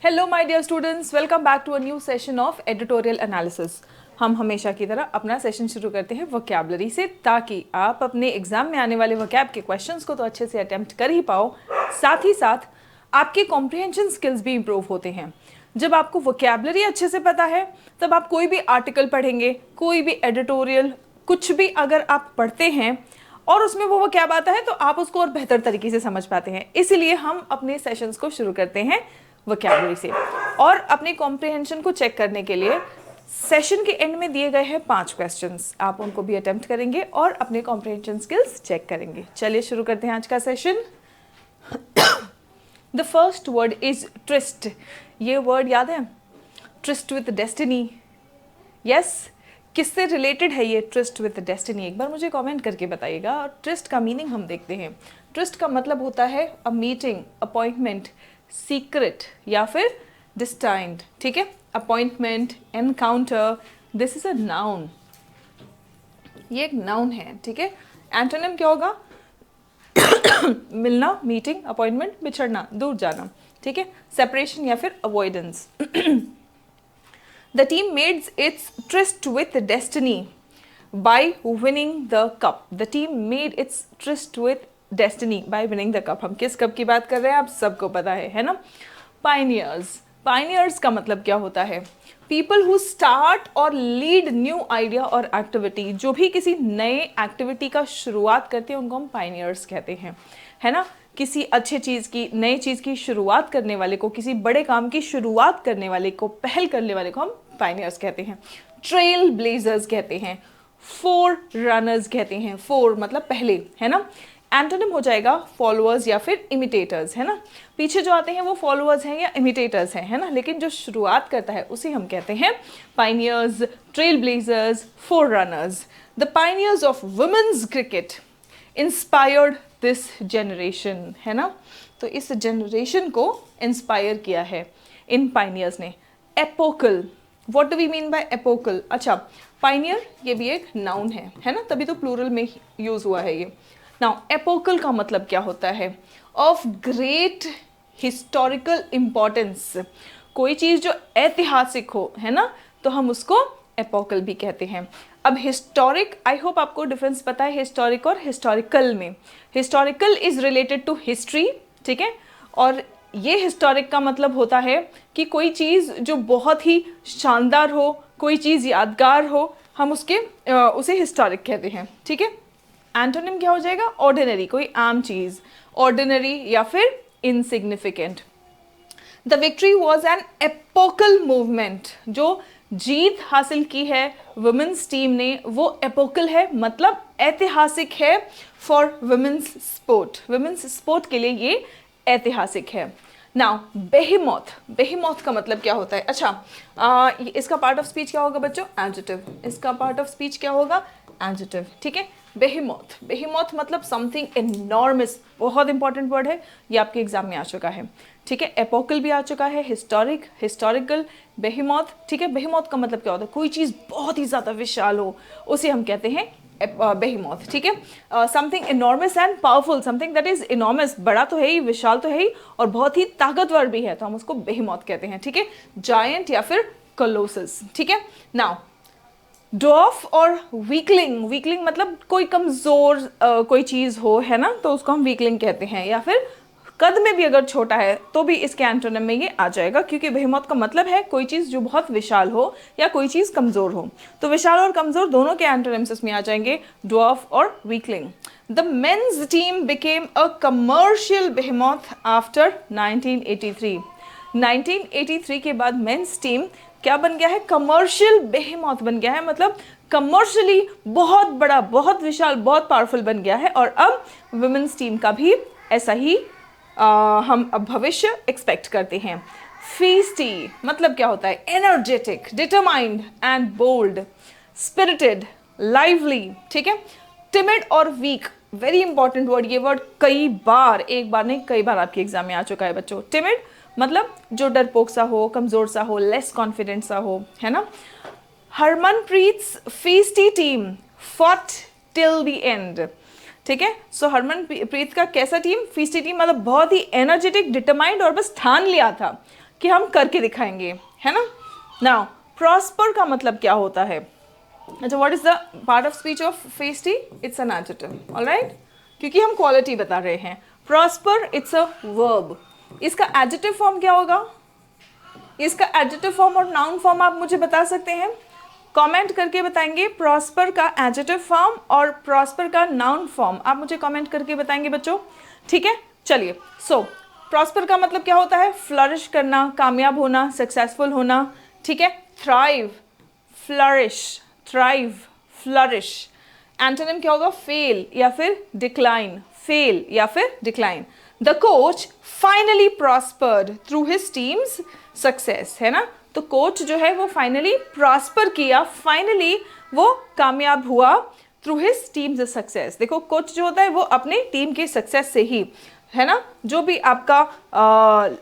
Hello my dear students, welcome back to a new session of editorial analysis. हम हमेशा की तरह अपना सेशन शुरू करते हैं वोकैबुलरी से, ताकि आप अपने एग्जाम में आने वाले वोकैब के क्वेश्चंस को तो अच्छे से अटेम्प्ट कर ही पाओ, साथ ही साथ आपके कॉम्प्रिहेंशन स्किल्स भी इंप्रूव होते हैं। जब आपको वोकैबुलरी अच्छे से पता है तब आप कोई भी आर्टिकल पढ़ेंगे, कोई भी एडिटोरियल, कुछ भी अगर आप पढ़ते हैं और उसमें वो वोकैब आता है तो आप उसको और बेहतर तरीके से समझ पाते हैं। इसीलिए हम अपने सेशंस को शुरू करते हैं वोकैबुलरी से। और अपने कॉम्प्रिहेंशन को चेक करने के लिए सेशन के एंड में दिए गए हैं 5 क्वेश्चंस, आप उनको भी अटेम्प्ट करेंगे और अपने कॉम्प्रिहेंशन स्किल्स चेक करेंगे। चलिए शुरू करते हैं आज का session. The first word is tryst. ये वर्ड याद है? Tryst with destiny. यस, किससे रिलेटेड है ये ट्रिस्ट विथ डेस्टिनी? एक बार मुझे कमेंट करके बताइएगा। और ट्रिस्ट का मीनिंग हम देखते हैं। ट्रिस्ट का मतलब होता है अ मीटिंग, अपॉइंटमेंट, सीक्रेट या फिर डिस्टाइंड। ठीक है, appointment, encounter, this is a noun. ये एक नाउन है। ठीक है, एंटोनिम क्या होगा? मिलना, मीटिंग, अपॉइंटमेंट, बिछड़ना, दूर जाना। ठीक है, सेपरेशन या फिर avoidance. The team made its tryst with destiny by winning the cup. The team made its tryst with destiny by winning the cup. हम किस कप की बात कर रहे हैं आप सबको पता है ना? Pioneers. Pioneers का मतलब क्या होता है? People who start और lead new idea और activity. जो भी किसी नए एक्टिविटी का शुरुआत करते हैं उनको हम pioneers कहते हैं, है ना? किसी अच्छे चीज़ की, नई चीज़ की शुरुआत करने वाले को, किसी बड़े काम की शुरुआत करने वाले को, पहल करने वाले को हम पायनियर्स कहते हैं। ट्रेल ब्लेजर्स कहते हैं, फोर रनर्स कहते हैं। फोर मतलब पहले, है ना? एंटोनिम हो जाएगा फॉलोअर्स या फिर इमिटेटर्स, है ना? पीछे जो आते हैं वो फॉलोअर्स हैं या इमिटेटर्स हैं, है ना? लेकिन जो शुरुआत करता है उसे हम कहते हैं pioneers, trailblazers, forerunners. The pioneers of women's cricket inspired this generation, है ना? तो इस जनरेशन को इंस्पायर किया है इन पायनियर्स ने। Epochal, what do we mean by epochal? अच्छा, पायनियर ये भी एक नाउन है ना? तभी तो प्लूरल में यूज हुआ है ये। नाउ एपोकल का मतलब क्या होता है? Of great historical importance. कोई चीज़ जो ऐतिहासिक हो, है ना, तो हम उसको एपोकल भी कहते हैं। अब हिस्टोरिक, आई होप आपको डिफरेंस पता है हिस्टोरिक और हिस्टोरिकल में। Historical is related to history, ठीक है, और ये हिस्टोरिक का मतलब होता है कि कोई चीज़ जो बहुत ही शानदार हो, कोई चीज़ यादगार हो, हम उसे हिस्टोरिक कहते हैं। ठीक है, एंटोनिम क्या हो जाएगा? ऑर्डिनरी, कोई आम चीज़, ऑर्डिनरी या फिर insignificant. The victory was an epochal movement. जो जीत हासिल की है वुमेन्स टीम ने वो एपोकल है, मतलब ऐतिहासिक है for women's sport. Women's sport के लिए ये ऐतिहासिक है। नाउ बेहेमोथ, बेहेमोथ का मतलब क्या होता है? अच्छा, इसका पार्ट ऑफ स्पीच क्या होगा बच्चों? एडजेक्टिव। इसका पार्ट ऑफ स्पीच क्या होगा? एडजेक्टिव। ठीक है, बेहेमोथ, बेहेमोथ मतलब समथिंग एनॉर्मस। बहुत इंपॉर्टेंट वर्ड है, ये आपके एग्जाम में आ चुका है। ठीक है, एपोकल भी आ चुका है, हिस्टोरिक, हिस्टोरिकल, बेहेमोथ। ठीक है, बेहेमोथ का मतलब क्या होता है? कोई चीज़ बहुत ही ज़्यादा विशाल हो, उसे हम कहते हैं बेहेमोथ। ठीक है, something enormous and powerful, something that is enormous, बड़ा तो है ही, विशाल तो है ही, और बहुत ही ताकतवर भी है, तो हम उसको बेहेमोथ कहते हैं। ठीक है, जायंट या फिर कोलोसस। ठीक है, नाउ ड्वार्फ और वीकलिंग। वीकलिंग मतलब कोई कमजोर कोई चीज हो, है ना, तो उसको हम वीकलिंग कहते हैं। या फिर कद में भी अगर छोटा है तो भी इसके एंटोनिम में ये आ जाएगा, क्योंकि बेहेमोथ का मतलब है कोई चीज़ जो बहुत विशाल हो या कोई चीज़ कमज़ोर हो। तो विशाल और कमज़ोर दोनों के एंटोनिम्स इसमें आ जाएंगे, ड्वार्फ और weakling. The men's team became a commercial behemoth after 1983। 1983 के बाद मेन्स टीम क्या बन गया है? कमर्शियल बेहेमोथ बन गया है, मतलब कमर्शियली बहुत बड़ा, बहुत विशाल, बहुत पावरफुल बन गया है। और अब वुमेन्स टीम का भी ऐसा ही हम अब भविष्य एक्सपेक्ट करते हैं। फीस्टी मतलब क्या होता है? Energetic, determined and bold, spirited, lively. ठीक है, टिमिड और वीक, वेरी इंपॉर्टेंट वर्ड। ये वर्ड कई बार, एक बार नहीं कई बार आपके एग्जाम में आ चुका है बच्चों। टिमिड मतलब जो डरपोक सा हो, कमजोर सा हो, लेस कॉन्फिडेंट सा हो, है ना? Harmanpreet's feisty team fought till the end. ठीक है, सो हरमनप्रीत का कैसा टीम? फीस्टी टीम, मतलब बहुत ही एनर्जेटिक, डिटरमाइंड, और बस ठान लिया था कि हम करके दिखाएंगे, है ना। नाउ प्रॉस्पर का मतलब क्या होता है? अच्छा, what is the part of speech of feisty? It's an adjective, alright, क्योंकि हम क्वालिटी बता रहे हैं। प्रॉस्पर इट्स अ वर्ब, इसका एडजेक्टिव फॉर्म क्या होगा? इसका एडजेक्टिव फॉर्म और नाउन फॉर्म आप मुझे बता सकते हैं, कमेंट करके बताएंगे। प्रॉस्पर का एडजेक्टिव फॉर्म और प्रॉस्पर का नाउन फॉर्म आप मुझे कमेंट करके बताएंगे बच्चों, ठीक है। चलिए, सो प्रॉस्पर का मतलब क्या होता है? फ्लरिश करना, कामयाब होना, सक्सेसफुल होना, ठीक है। Thrive, flourish, thrive, flourish. Antonym क्या होगा? फेल या फिर डिक्लाइन, फेल या फिर decline. The coach finally prospered through his teams success, है ना। तो कोच जो है वो फाइनली प्रॉस्पर किया, फाइनली वो कामयाब हुआ थ्रू हिज टीम्स सक्सेस। देखो, कोच जो होता है वो अपने टीम के सक्सेस से ही, है ना, जो भी आपका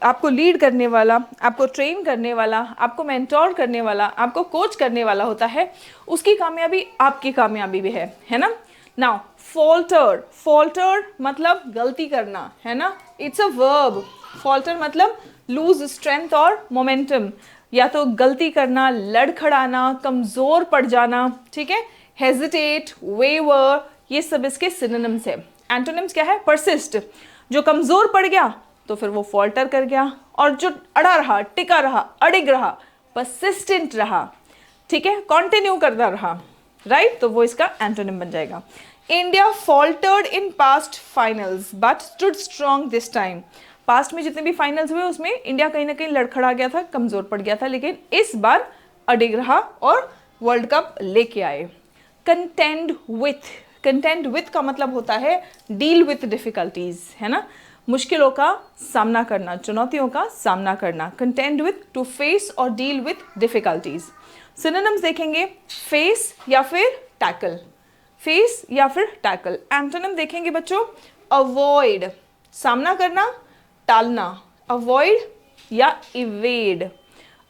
आपको लीड करने वाला, आपको ट्रेन करने वाला, आपको मेंटोर करने वाला, आपको कोच करने वाला होता है, उसकी कामयाबी आपकी कामयाबी भी है ना। नाउ फॉल्टर, फॉल्टर मतलब गलती करना, है ना, इट्स अ वर्ब। फॉल्टर मतलब लूज स्ट्रेंथ और मोमेंटम, या तो गलती करना, लड़खड़ाना, कमजोर पड़ जाना, ठीक है। हेजिटेट, वेवर, ये सब इसके सिनोनिम्स है। एंटोनिम्स क्या है? परसिस्ट, जो कमजोर पड़ गया तो फिर वो फॉल्टर कर गया, और जो अड़ा रहा, टिका रहा, अड़िग रहा, परसिस्टेंट रहा, ठीक है, कंटिन्यू करता रहा, राइट, तो वो इसका एंटोनिम बन जाएगा। India faltered in past finals but stood strong this time. Past में जितने भी फाइनल्स हुए उसमें इंडिया कहीं ना कहीं लड़खड़ा गया था, कमजोर पड़ गया था, लेकिन इस बार अडिग रहा और वर्ल्ड कप लेके आए। कंटेंड विथ, कंटेंड विथ का मतलब होता है डील विथ डिफिकल्टीज, है ना, मुश्किलों का सामना करना, चुनौतियों का सामना करना। कंटेंड विथ, टू फेस और डील विथ डिफिकल्टीज। सिनोनिम्स देखेंगे, फेस या फिर टैकल, फेस या फिर टैकल। एंटोनिम देखेंगे बच्चों, अवॉइड, सामना करना, टालना, अवॉइड या इवेड,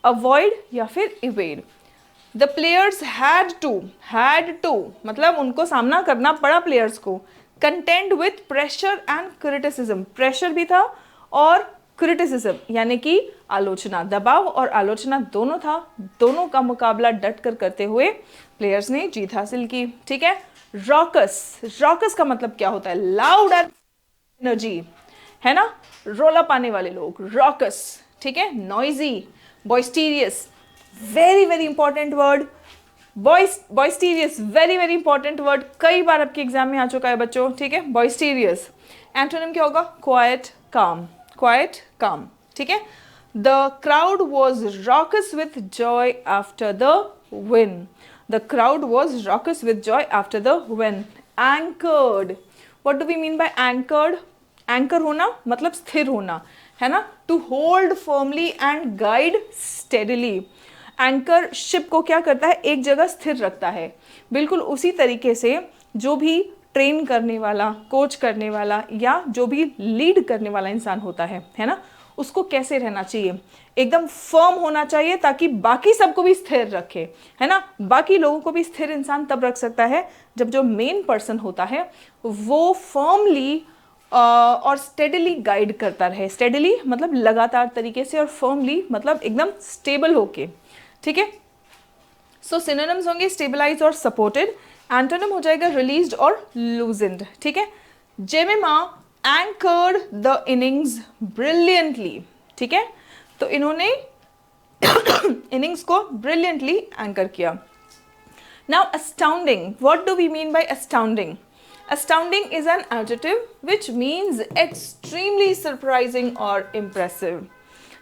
अवॉइड या फिर evade. The players had to मतलब उनको सामना करना पड़ा प्लेयर्स को। Contend with pressure and criticism, pressure भी था और क्रिटिसिज्म यानी कि आलोचना, दबाव और आलोचना दोनों था, दोनों का मुकाबला डट कर करते हुए प्लेयर्स ने जीत हासिल की, ठीक है। रॉकस, रॉकस का मतलब क्या होता है? लाउड एंड एनर्जी, है ना, रोला पाने वाले लोग, रॉकस, ठीक है। Noisy, boisterous, very very important word, boisterous, very very important word, कई बार आपके एग्जाम में आ चुका है बच्चों, ठीक है। बॉइस्टीरियस। एंटोनिम क्या होगा? क्वाइट, काम, क्वाइट, काम, ठीक है। The crowd was raucous with joy after the win, the crowd was raucous with joy after the win. Anchored, what do we mean by anchored? Anchor होना मतलब स्थिर होना, है ना, to hold firmly and guide steadily. Anchor ship को क्या करता है? एक जगह स्थिर रखता है। बिल्कुल उसी तरीके से जो भी ट्रेन करने वाला, कोच करने वाला या जो भी लीड करने वाला इंसान होता है ना, उसको कैसे रहना चाहिए? एकदम फर्म होना चाहिए ताकि बाकी सबको भी स्थिर रखे, है ना। बाकी लोगों को भी स्थिर इंसान तब रख सकता है जब जो मेन पर्सन होता है वो फर्मली और स्टेडली गाइड करता रहे। स्टेडली मतलब लगातार तरीके से, और फर्मली मतलब एकदम स्टेबल होके, ठीक है। सो सिनोनिम्स होंगे स्टेबलाइज और सपोर्टेड। एंटोनिम हो जाएगा रिलीज्ड और लूजेंड, ठीक है। Jemimah anchored the innings brilliantly, ठीक है, तो इन्होंने इनिंग्स को ब्रिलियंटली एंकर किया। Now astounding, what do we mean by astounding? Astounding is an adjective which means extremely surprising or impressive,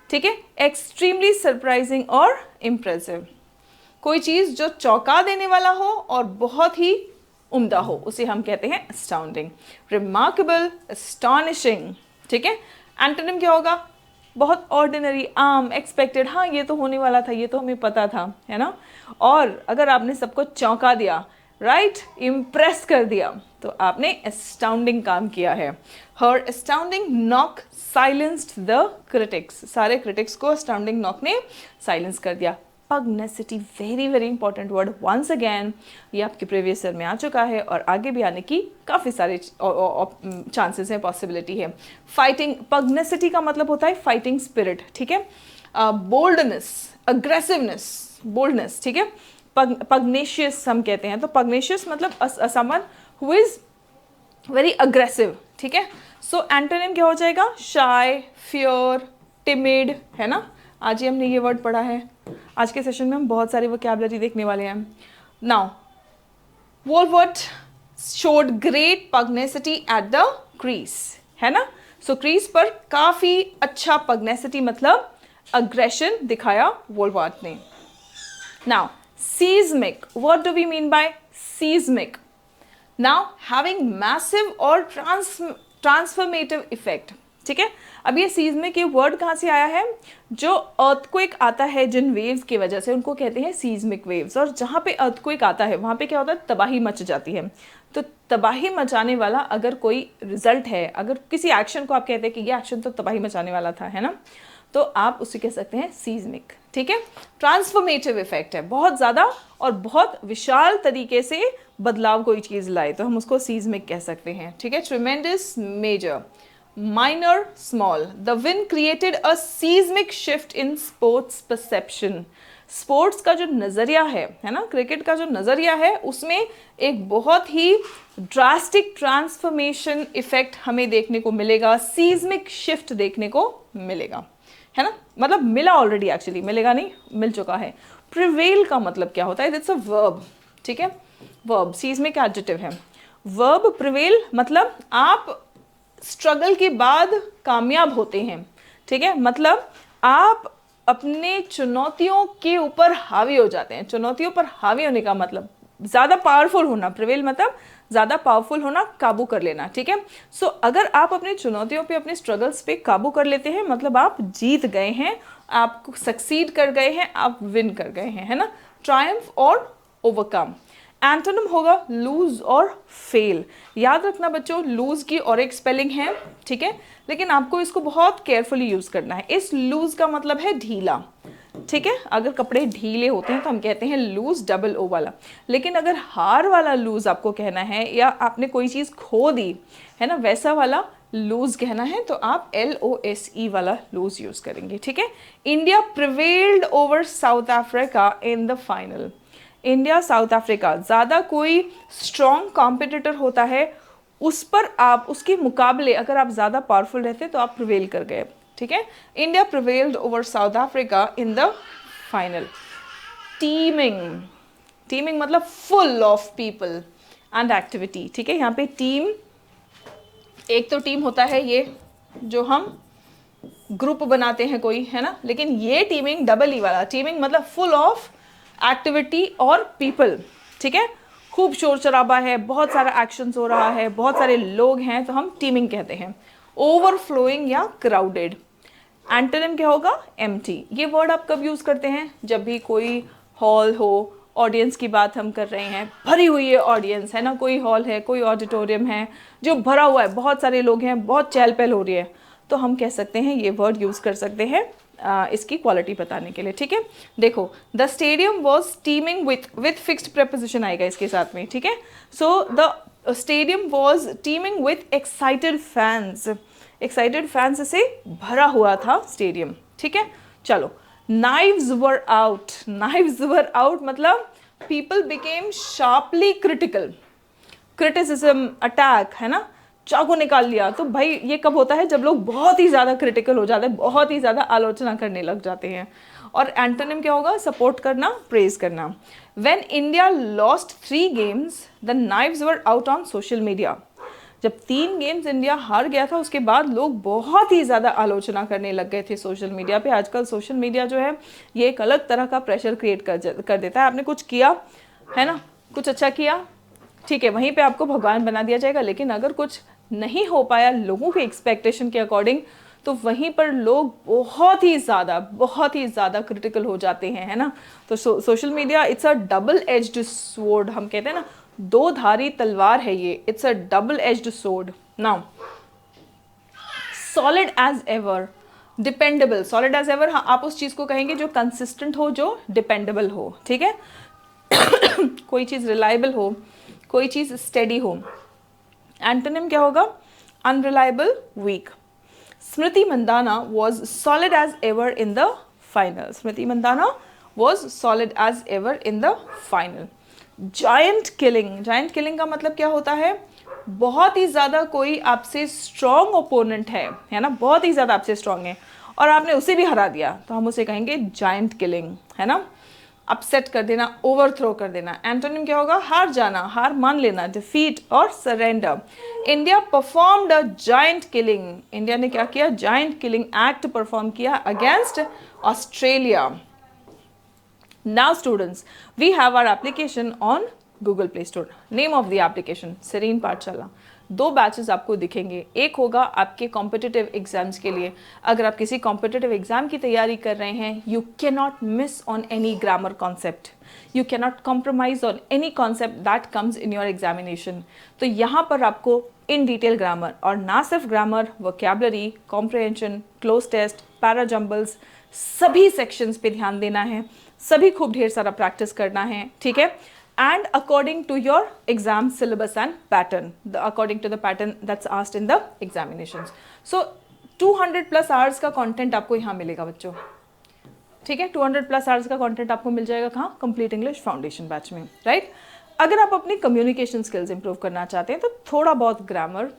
ठीक है, extremely surprising और impressive। कोई चीज जो चौंका देने वाला हो और बहुत ही उम्दा हो उसे हम कहते हैं astounding। remarkable, astonishing, ठीक है। एंटोनिम क्या होगा? बहुत ऑर्डिनरी, आम, एक्सपेक्टेड, हाँ ये तो होने वाला था, ये तो हमें पता था, है ना। और अगर आपने सबको चौंका दिया, राइट, इम्प्रेस कर दिया, तो आपने एस्टाउंडिंग काम किया है। Her astounding knock silenced the critics, सारे क्रिटिक्स को एस्टाउंडिंग नॉक ने साइलेंस कर दिया। Pugnacity, very very important word, once again ये आपके प्रीवियस ईयर में आ चुका है और आगे भी आने की काफ़ी सारे चांसेस हैं, पॉसिबिलिटी है। फाइटिंग, पग्नेसिटी का मतलब होता है फाइटिंग स्पिरिट, ठीक है। बोल्डनेस, अग्रेसिवनेस, बोल्डनेस, ठीक है। पग्नेशियस हम कहते हैं, तो पग्नेशियस मतलब someone who is very aggressive, ठीक है। सो एंटोनिम क्या हो जाएगा? शाय, फियर, टिमिड, है ना। आज ही हमने ये वर्ड पढ़ा है, आज के सेशन में हम बहुत सारी वोकैबुलरी देखने वाले हैं। Now Wolvaardt showed great pugnacity at the crease, है ना। सो क्रीज पर काफी अच्छा पग्नेसिटी मतलब अग्रेशन दिखाया वोल्वर्ट ने। Now seismic, what do we mean by seismic? Now having massive or transformative effect, ठीक है। अब ये seismic ये वर्ड कहाँ से आया है? जो earthquake आता है जिन waves की वजह से, उनको कहते हैं seismic waves। और जहाँ पे earthquake आता है वहाँ पे क्या होता है? तबाही मच जाती है। तो तबाही मचाने वाला अगर कोई रिजल्ट है, अगर किसी एक्शन को आप कहते हैं कि ये एक्शन तो तबाही मचाने वाला था, है ना, तो आप उसे कह सकते हैं सीज्मिक, ठीक है। ट्रांसफॉर्मेटिव इफेक्ट है, बहुत ज़्यादा और बहुत विशाल तरीके से बदलाव कोई चीज़ लाए, तो हम उसको सीज्मिक कह सकते हैं, ठीक है। Tremendous, major, minor, small. The win created a seismic shift in sports perception. Sports का जो नज़रिया है ना, क्रिकेट का जो नज़रिया है, उसमें एक बहुत ही ड्रास्टिक ट्रांसफॉर्मेशन इफेक्ट हमें देखने को मिलेगा, सीज्मिक शिफ्ट देखने को मिलेगा, है ना। मतलब मिला ऑलरेडी, एक्चुअली मिलेगा नहीं, मिल चुका है। प्रिवेल का मतलब क्या होता है? इट्स अ वर्ब, ठीक है। वर्ब सीज्मिक एडजेक्टिव है। वर्ब प्रिवेल मतलब आप स्ट्रगल के बाद कामयाब होते हैं, ठीक है। मतलब आप अपने चुनौतियों के ऊपर हावी हो जाते हैं। चुनौतियों पर हावी होने का मतलब ज़्यादा पावरफुल होना, प्रिवेल मतलब ज़्यादा पावरफुल होना, काबू कर लेना, ठीक है। सो अगर आप अपनी चुनौतियों पे, अपने स्ट्रगल्स पे काबू कर लेते हैं, मतलब आप जीत गए हैं, आप सक्सीड कर गए हैं, आप विन कर गए हैं, है ना। ट्रायम्फ और ओवरकम। एंटोनिम होगा लूज और फेल। याद रखना बच्चों, लूज की और एक स्पेलिंग है, ठीक है, लेकिन आपको इसको बहुत केयरफुली यूज करना है। इस लूज का मतलब है ढीला, ठीक है। अगर कपड़े ढीले होते हैं तो हम कहते हैं लूज, डबल ओ वाला। लेकिन अगर हार वाला लूज आपको कहना है, या आपने कोई चीज़ खो दी है ना, वैसा वाला लूज कहना है, तो आप LOSE वाला लूज यूज करेंगे, ठीक है। India prevailed over South Africa in the final. India south Africa, ज़्यादा कोई स्ट्रॉन्ग कॉम्पिटिटर होता है, उस पर आप, उसके मुकाबले अगर आप ज़्यादा पावरफुल रहते तो आप प्रिवेल कर गए, ठीक है। India prevailed over South Africa in the final. Teeming, teeming मतलब full of people and activity, ठीक है। यहाँ पे टीम, एक तो टीम होता है ये जो हम ग्रुप बनाते हैं कोई, है ना, लेकिन ये टीमिंग डबल ई वाला टीमिंग मतलब फुल ऑफ एक्टिविटी और पीपल, ठीक है। खूब शोर शराबा है, बहुत सारा एक्शंस हो रहा है, बहुत सारे लोग हैं, तो हम टीमिंग कहते हैं। ओवरफ्लोइंग या क्राउडेड। एंटोनिम क्या होगा? एम्प्टी। ये वर्ड आप कब यूज करते हैं? जब भी कोई हॉल हो, ऑडियंस की बात हम कर रहे हैं, भरी हुई है ऑडियंस, है ना, कोई हॉल है, कोई ऑडिटोरियम है जो भरा हुआ है, बहुत सारे लोग हैं, बहुत चहल पहल हो रही है, तो हम कह सकते हैं, ये वर्ड यूज कर सकते हैं इसकी क्वालिटी बताने के लिए, ठीक है। देखो, the stadium was teeming with fixed preposition आएगा इसके साथ में, ठीक है। So the stadium was teeming with excited fans. Excited fans से भरा हुआ था स्टेडियम, ठीक है। चलो, knives were out. Knives were out मतलब people became sharply critical. Criticism, attack, है ना, चाकू निकाल लिया। तो भाई ये कब होता है? जब लोग बहुत ही ज़्यादा क्रिटिकल हो जाते हैं, बहुत ही ज़्यादा आलोचना करने लग जाते हैं। और एंटोनिम क्या होगा? सपोर्ट करना, प्रेज करना। When India lost 3 games the knives were out on social media. जब 3 गेम्स इंडिया हार गया था, उसके बाद लोग बहुत ही ज़्यादा आलोचना करने लग गए थे सोशल मीडिया पे। आजकल सोशल मीडिया जो है ये एक अलग तरह का प्रेशर क्रिएट कर देता है। आपने कुछ किया है ना, कुछ अच्छा किया, ठीक है, वहीं पे आपको भगवान बना दिया जाएगा। लेकिन अगर कुछ नहीं हो पाया लोगों के एक्सपेक्टेशन के अकॉर्डिंग, तो वहीं पर लोग बहुत ही ज़्यादा क्रिटिकल हो जाते हैं, है ना। तो social media it's a double edged sword, हम कहते हैं ना, 2 धारी तलवार है ये। It's a double edged sword. Now solid as ever, dependable. Solid as ever, हाँ, आप उस चीज़ को कहेंगे जो कंसिस्टेंट हो, जो डिपेंडेबल हो, ठीक है। कोई चीज़ रिलायबल हो, कोई चीज़ स्टेडी हो। एंटोनिम क्या होगा? Unreliable, weak. Smriti Mandhana was solid as ever in the final. Smriti Mandhana was solid as ever in the final. Giant killing का मतलब क्या होता है? बहुत ही ज़्यादा कोई आपसे स्ट्रॉन्ग ओपोनेंट है ना, बहुत ही ज़्यादा आपसे स्ट्रॉन्ग है और आपने उसे भी हरा दिया तो हम उसे कहेंगे जायंट किलिंग, है ना. अपसेट कर देना, ओवरथ्रो कर देना. एंटोनिम क्या होगा? हार जाना, हार मान लेना, डिफीट और surrender. India performed a giant killing. India ने क्या किया? जायंट किलिंग एक्ट परफॉर्म किया against Australia. Now students, we have our application on Google Play Store. Name of the application Serene पाठशाला. 2 बैचेस आपको दिखेंगे. एक होगा आपके कॉम्पिटिटिव एग्जाम्स के लिए. अगर आप किसी कॉम्पिटिटिव एग्जाम की तैयारी कर रहे हैं, you can not miss on any grammar concept. You can not compromise on any concept that comes in your examination. तो यहाँ पर आपको इन डिटेल ग्रामर और ना सिर्फ grammar, vocabulary, comprehension, cloze test, para jumbles, सभी सेक्शंस पे ध्यान देना है. सभी खूब ढेर सारा प्रैक्टिस करना है, ठीक है. And according to your exam syllabus and pattern, according to the pattern that's asked in the examinations. So 200+ hours का कंटेंट आपको यहाँ मिलेगा बच्चों, ठीक है. 200+ आवर्स का कंटेंट आपको मिल जाएगा कहाँ? कंप्लीट इंग्लिश फाउंडेशन बैच में, राइट. अगर आप अपनी कम्युनिकेशन स्किल्स इंप्रूव करना चाहते हैं तो थोड़ा बहुत ग्रामर,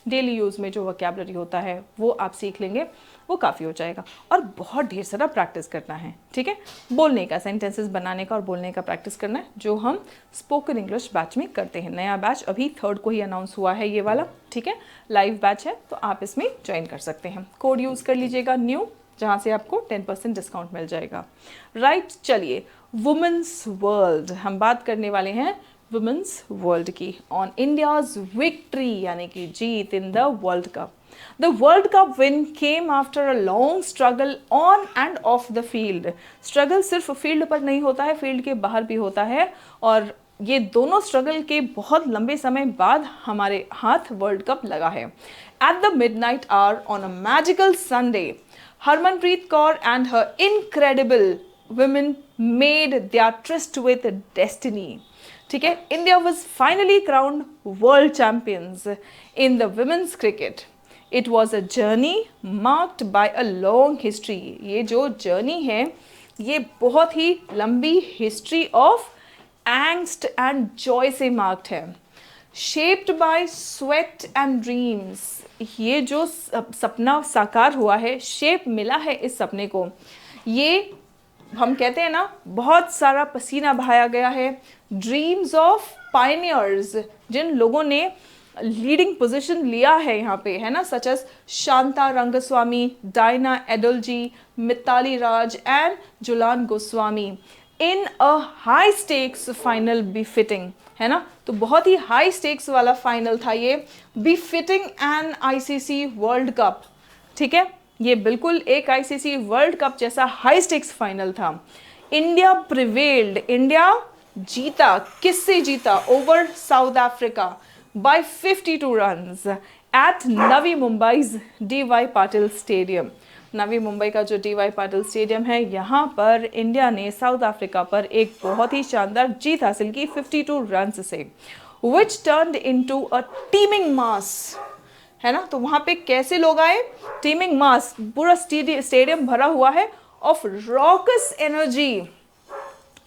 डेली यूज़ में जो वोकैबुलरी होता है वो आप सीख लेंगे, वो काफ़ी हो जाएगा. और बहुत ढेर सारा प्रैक्टिस करना है, ठीक है. बोलने का, सेंटेंसेस बनाने का और बोलने का प्रैक्टिस करना है, जो हम स्पोकन इंग्लिश बैच में करते हैं. नया बैच अभी 3rd को ही अनाउंस हुआ है ये वाला, ठीक है. लाइव बैच है तो आप इसमें ज्वाइन कर सकते हैं. कोड यूज़ कर लीजिएगा न्यू, जहाँ से आपको 10% डिस्काउंट मिल जाएगा, राइट. चलिए, वुमेन्स वर्ल्ड हम बात करने वाले हैं. वुमेन्स वर्ल्ड की ऑन इंडियाज विक्ट्री यानी कि जीत in the world cup. The World Cup win came after a long struggle on and off the field. Struggle सिर्फ फील्ड पर नहीं होता है, फील्ड के बाहर भी होता है. और ये दोनों स्ट्रगल के बहुत लंबे समय बाद हमारे हाथ वर्ल्ड कप लगा है. At the midnight hour on a magical Sunday, Harmanpreet Kaur and her incredible women made their tryst with destiny. ठीक है. India was finally crowned world champions in the women's cricket. It was a journey marked by a long history. ये जो journey है ये बहुत ही लंबी history of angst and Joy से marked है. Shaped by sweat and dreams. ये जो सपना साकार हुआ है, शेप मिला है इस सपने को, ये हम कहते हैं ना बहुत सारा पसीना बहाया गया है. ड्रीम्स ऑफ पायनियर्स, जिन लोगों ने लीडिंग पोजीशन लिया है यहाँ पे, है ना, such as Shantha Rangaswamy, Diana Edulji, Mithali Raj and Jhulan Goswami in a high stakes final befitting, है ना. तो बहुत ही हाई स्टेक्स वाला फाइनल था ये, befitting an ICC world cup, ठीक है. ये बिल्कुल एक ICC वर्ल्ड कप जैसा हाई स्टेक्स फाइनल था. इंडिया प्रिवेल्ड, इंडिया जीता. किससे जीता? Over South Africa by 52 runs at Navi Mumbai's DY Patil stadium. Navi Mumbai का जो DY पाटिल स्टेडियम है, यहाँ पर इंडिया ने साउथ अफ्रीका पर एक बहुत ही शानदार जीत हासिल की 52 रन्स से, which turned into a teeming mass, है ना. तो वहाँ पे कैसे लोग आए? टीमिंग मास, पूरा स्टेडियम भरा हुआ है ऑफ रॉकस एनर्जी.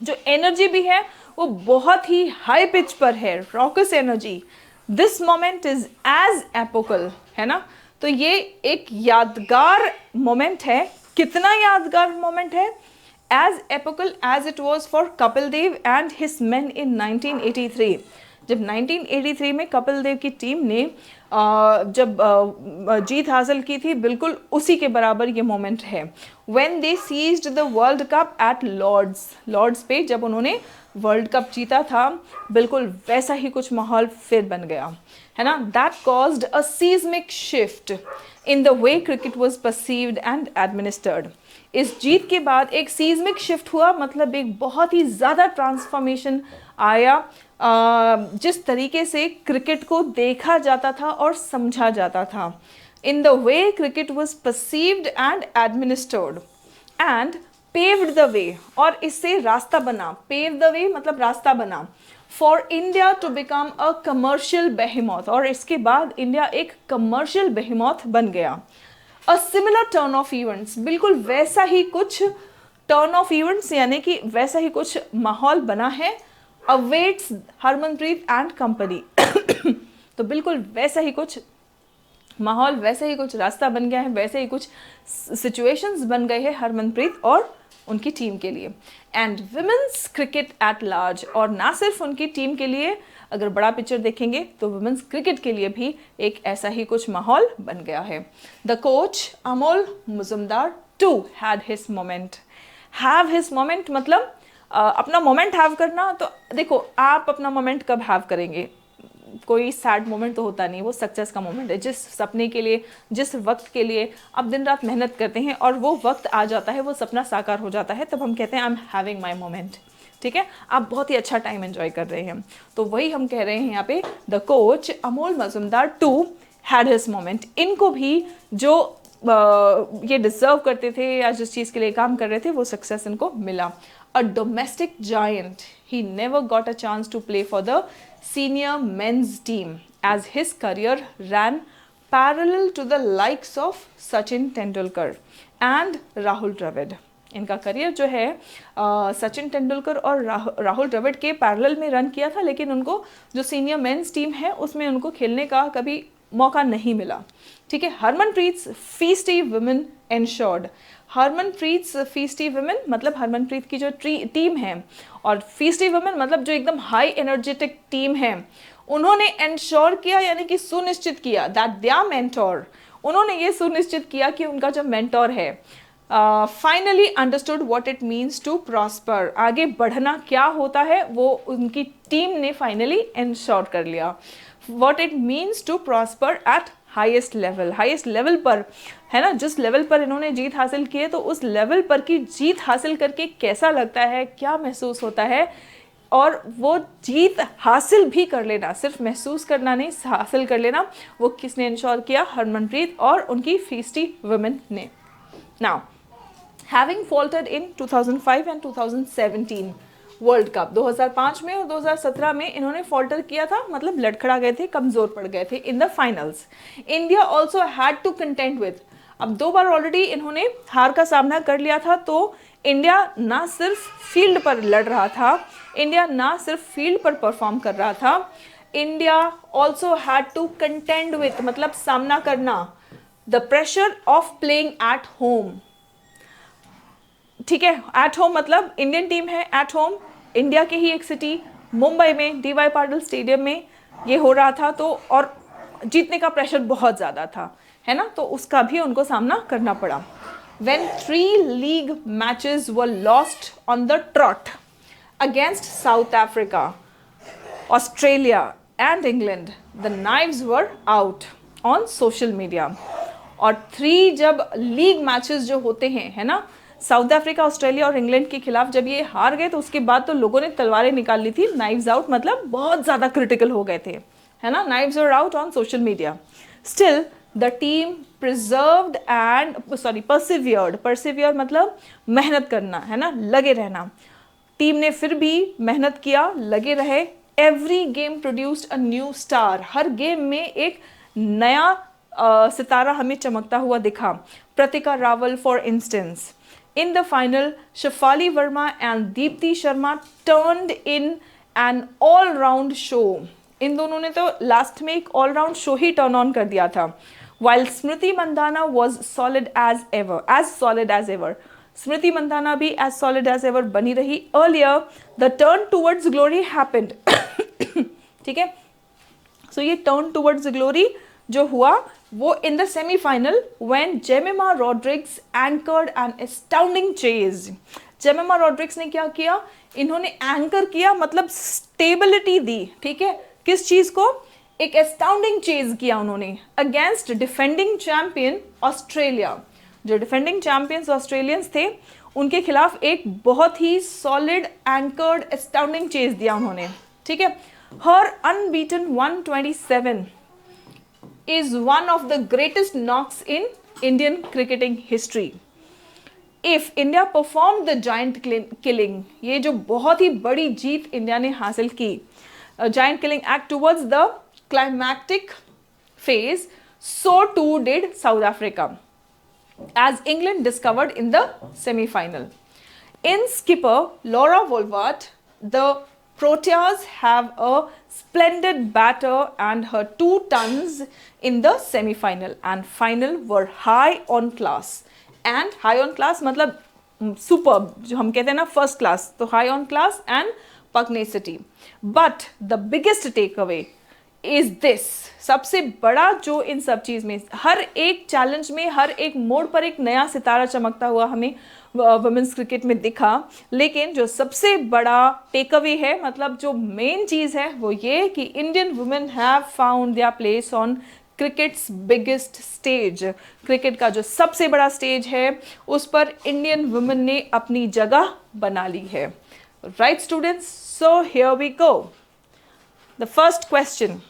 जो एनर्जी भी है वो बहुत ही हाई पिच पर है, raucous energy. This moment is as epochal, है ना. तो ये एक यादगार मोमेंट है. कितना यादगार मोमेंट है? As epochal as it was for Kapil Dev and his men in 1983. जब 1983 में कपिल देव की टीम ने जब जीत हासिल की थी, बिल्कुल उसी के बराबर ये मोमेंट है. When they seized the world cup at Lord's पे जब उन्होंने वर्ल्ड कप जीता था, बिल्कुल वैसा ही कुछ माहौल फिर बन गया, है ना. That caused a seismic shift in the way cricket was perceived and administered. इस जीत के बाद एक सीस्मिक शिफ्ट हुआ, मतलब एक बहुत ही ज़्यादा ट्रांसफॉर्मेशन आया जिस तरीके से क्रिकेट को देखा जाता था और समझा जाता था. In the way cricket was perceived and administered and paved the way, और इससे रास्ता बना. पेव द वे मतलब रास्ता बना for India to become a commercial behemoth, और इसके बाद इंडिया एक कमर्शियल बेहेमोथ बन गया. A similar turn of events, बिल्कुल वैसा ही कुछ टर्न ऑफ इवेंट्स यानी कि वैसा ही कुछ माहौल बना है अवेट्स हरमनप्रीत एंड कंपनी। तो बिल्कुल वैसा ही कुछ माहौल, वैसे ही कुछ रास्ता बन गया है, वैसे ही कुछ सिचुएशंस बन गए हैं हरमनप्रीत और उनकी टीम के लिए। And women's cricket at large, और ना सिर्फ उनकी टीम के लिए, अगर बड़ा पिक्चर देखेंगे तो वुमेन्स क्रिकेट के लिए भी एक ऐसा ही कुछ माहौल बन गया है। The coach Amol Muzumdar too had his moment. Have his moment मतलब अपना मोमेंट हैव करना। तो देखो, आप अपना मोमेंट कब हैव करेंगे? कोई सैड मोमेंट तो होता नहीं, वो सक्सेस का मोमेंट है। जिस सपने के लिए, जिस वक्त के लिए आप दिन रात मेहनत करते हैं और वो वक्त आ जाता है, वो सपना साकार हो जाता है, तब हम कहते हैं I am having my moment. ठीक है, आप बहुत ही अच्छा टाइम एंजॉय कर रहे हैं। तो वही हम कह रहे हैं यहाँ पे, the coach Amol Muzumdar too had his moment. इनको भी जो ये डिजर्व करते थे या जिस चीज़ के लिए काम कर रहे थे, वो सक्सेस इनको मिला। A domestic giant, he never got a chance to play for the senior men's team as his career ran parallel to the likes of Sachin Tendulkar and Rahul Dravid। इनका करियर जो है सचिन तेंदुलकर और राहुल द्रविड़ के parallel में run किया था, लेकिन उनको जो सीनियर मेंस टीम है उसमें उनको खेलने का कभी मौका नहीं मिला। ठीक है, Harmanpreet feisty women ensured. Harmanpreet feisty women मतलब हरमनप्रीत की जो टीम है, और फीस्टी वुमेन मतलब जो एकदम हाई एनर्जेटिक टीम है, उन्होंने एंश्योर किया यानी कि सुनिश्चित किया दैट देयर मेंटोर, उन्होंने ये सुनिश्चित किया कि उनका जो मेंटोर है finally understood what it means to prosper. आगे बढ़ना क्या होता है वो उनकी टीम ने फाइनली एंश्योर कर लिया। What it means to prosper at highest level, highest level पर, है ना, जिस लेवल पर इन्होंने जीत हासिल की है, तो उस लेवल पर की जीत हासिल करके कैसा लगता है, क्या महसूस होता है, और वो जीत हासिल भी कर लेना, सिर्फ महसूस करना नहीं, हासिल कर लेना, वो किसने इंश्योर किया? हरमनप्रीत और उनकी फीस्टी वुमेन ने। Now having faltered in 2005 and 2017 world cup, 2005 में और 2017 में इन्होंने फॉल्टर किया था, मतलब लड़खड़ा गए थे, कमजोर पड़ गए थे in the finals. India also had to contend with, अब 2 बार ऑलरेडी इन्होंने हार का सामना कर लिया था, तो इंडिया ना सिर्फ फील्ड पर लड़ रहा था, इंडिया ना सिर्फ फील्ड पर परफॉर्म कर रहा था, India also had to contend with मतलब सामना करना the pressure of playing at home. ठीक है, एट होम मतलब इंडियन टीम है एट होम, इंडिया के ही एक सिटी मुंबई में डीवाई पाटिल स्टेडियम में ये हो रहा था, तो और जीतने का प्रेशर बहुत ज़्यादा था, है ना, तो उसका भी उनको सामना करना पड़ा। When 3 league matches were lost on the trot against South Africa, Australia and England, the knives were out on social media। और 3 जब लीग मैचेस जो होते हैं, है ना, साउथ अफ्रीका, ऑस्ट्रेलिया और इंग्लैंड के खिलाफ जब ये हार गए, तो उसके बाद तो लोगों ने तलवारें निकाल ली थी। नाइव्स आउट मतलब बहुत ज़्यादा क्रिटिकल हो गए थे, है ना, knives are out on social media. Still the team preserved and persevered, persevere मतलब मेहनत करना, है ना, लगे रहना। टीम ने फिर भी मेहनत किया, लगे रहे। Every game produced a new star, her game में एक नया सितारा हमें चमकता हुआ दिखा। प्रतिका Rawal for instance, in the final Shafali Verma and Deepti Sharma turned in an all round show। इन दोनों ने तो लास्ट में एक all round show he turn on कर दिया था। while Smriti Mandhana was solid as ever, स्मृति मंदाना भी as solid as ever बनी रही। earlier the turn towards glory happened। ठीक है, सो ये turn towards glory जो हुआ वो in the semi-final when Jemima Rodrigues anchored an astounding chase। Jemimah Rodrigues ने क्या किया? इन्होंने एंकर किया मतलब स्टेबिलिटी दी। ठीक है, किस चीज को? एक एस्टाउंडिंग चेज किया उन्होंने अगेंस्ट डिफेंडिंग चैंपियन ऑस्ट्रेलिया। जो डिफेंडिंग चैंपियंस ऑस्ट्रेलियंस थे उनके खिलाफ एक बहुत ही सॉलिड एंकर्ड एस्टाउंडिंग चेज दिया उन्होंने। ठीक है, हर unbeaten 127 is one of the greatest knocks in Indian cricketing history। If India performed the giant killing, ये जो बहुत ही बड़ी जीत इंडिया ने हासिल की, giant killing act towards the climactic phase, so too did South Africa। as England discovered in the semi-final. In skipper Laura Wolvaert, the Proteas have a splendid batter and her 2 tons in the semi-final and final were high on class. And high on class मतलब superb, जो हम कहते हैं ना first class, तो high on class and pugnacity. But the biggest takeaway is this, सबसे बड़ा जो इन सब चीज़ में, हर एक चैलेंज में, हर एक मोड़ पर एक नया सितारा चमकता हुआ हमें वुमेन्स क्रिकेट में दिखा, लेकिन जो सबसे बड़ा टेक अवे है, मतलब जो मेन चीज़ है वो ये कि Indian women have found their place on crickets biggest stage. Cricket का जो सबसे बड़ा स्टेज है उस पर इंडियन वुमेन ने अपनी जगह बना ली है. Right students, so here we go. The first question,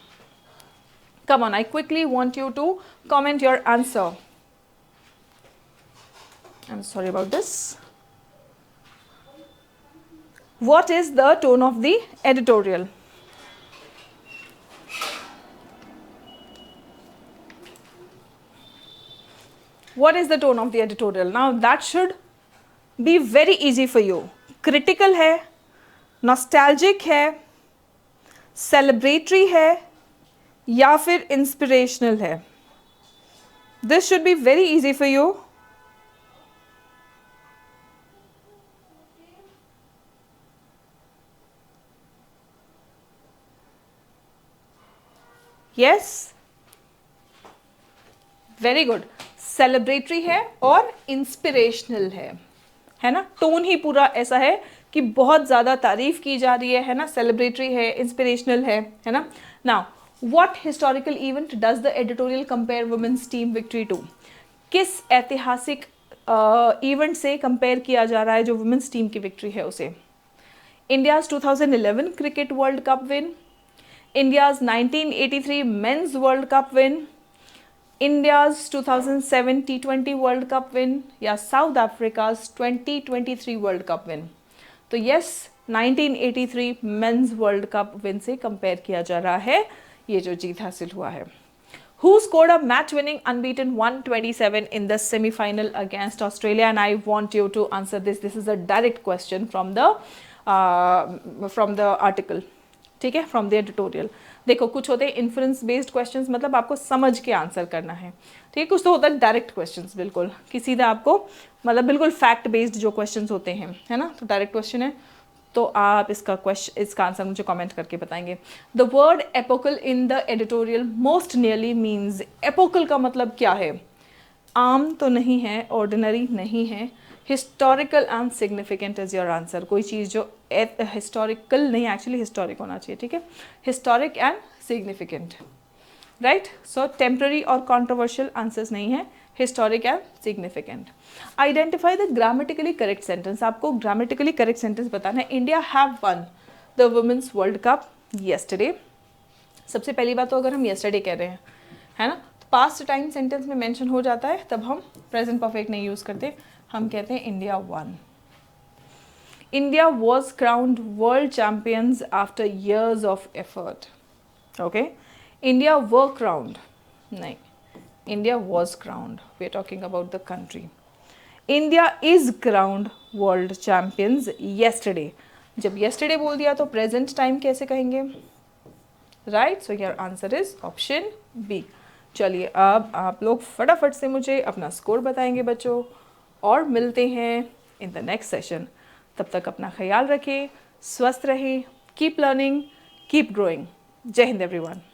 come on, I quickly want you to comment your answer. I'm sorry about this. What is the tone of the editorial? What is the tone of the editorial? Now that should be very easy for you. Critical है, nostalgic है, celebratory है, या फिर inspirational है. This should be very easy for you. Yes, very good. Celebratory है और inspirational है ना. टोन ही पूरा ऐसा है कि बहुत ज़्यादा तारीफ की जा रही है ना. सेलिब्रेटरी है, इंस्पिरेशनल है ना. Now, What historical event does the editorial compare women's team victory to? किस ऐतिहासिक इवेंट से कंपेयर किया जा रहा है जो वुमेन्स टीम की विक्ट्री है उसे? India's 2011 cricket world cup win, India's 1983 mains world cup win, India's 2007 T20 world cup win, या साउथ अफ्रीका's 2023 वर्ल्ड कप विन? तो yes, 1983 mains world cup win से कंपेयर किया जा रहा है ये जो जीत हासिल हुआ है. Who scored a match-winning unbeaten 127 in the semi-final against Australia? And I want you to answer this. This is a direct question from the article. ठीक है, from the editorial. देखो, कुछ होते हैं inference based questions, मतलब आपको समझ के आंसर करना है. ठीक है, कुछ तो होता है डायरेक्ट क्वेश्चंस, बिल्कुल कि सीधा आपको, मतलब बिल्कुल फैक्ट बेस्ड जो क्वेश्चंस होते हैं, है ना. तो डायरेक्ट क्वेश्चन है, तो आप इसका आंसर मुझे कमेंट करके बताएंगे. The word epochal in the editorial most nearly means. Epochal का मतलब क्या है? आम तो नहीं है, ऑर्डिनरी नहीं है, historical and significant is your answer. कोई चीज़ जो हिस्टोरिकल नहीं, एक्चुअली हिस्टोरिक होना चाहिए. ठीक है, historic and significant. Right, so temporary और कॉन्ट्रोवर्शियल आंसर्स नहीं है, historic and significant. Identify the grammatically correct sentence. आपको ग्रामेटिकली करेक्ट सेंटेंस बताना है. India have won the women's world cup yesterday. सबसे पहली बात तो अगर हम येस्टरडे कह रहे हैं, है ना, तो पास्ट टाइम सेंटेंस में मेंशन हो जाता है, तब हम प्रेजेंट परफेक्ट नहीं यूज़ करते, हम कहते हैं India one. India was crowned world champions after years of effort. Okay, India were crowned नहीं, India was crowned. We are talking about the country. India is crowned world champions yesterday. जब yesterday बोल दिया तो present time कैसे कहेंगे? Right? So your answer is option B. चलिए, अब आप लोग फटाफट से मुझे अपना स्कोर बताएंगे बच्चों, और मिलते हैं in the next session. तब तक अपना ख्याल रखें, स्वस्थ रहें, keep learning, keep growing. जय हिंद everyone.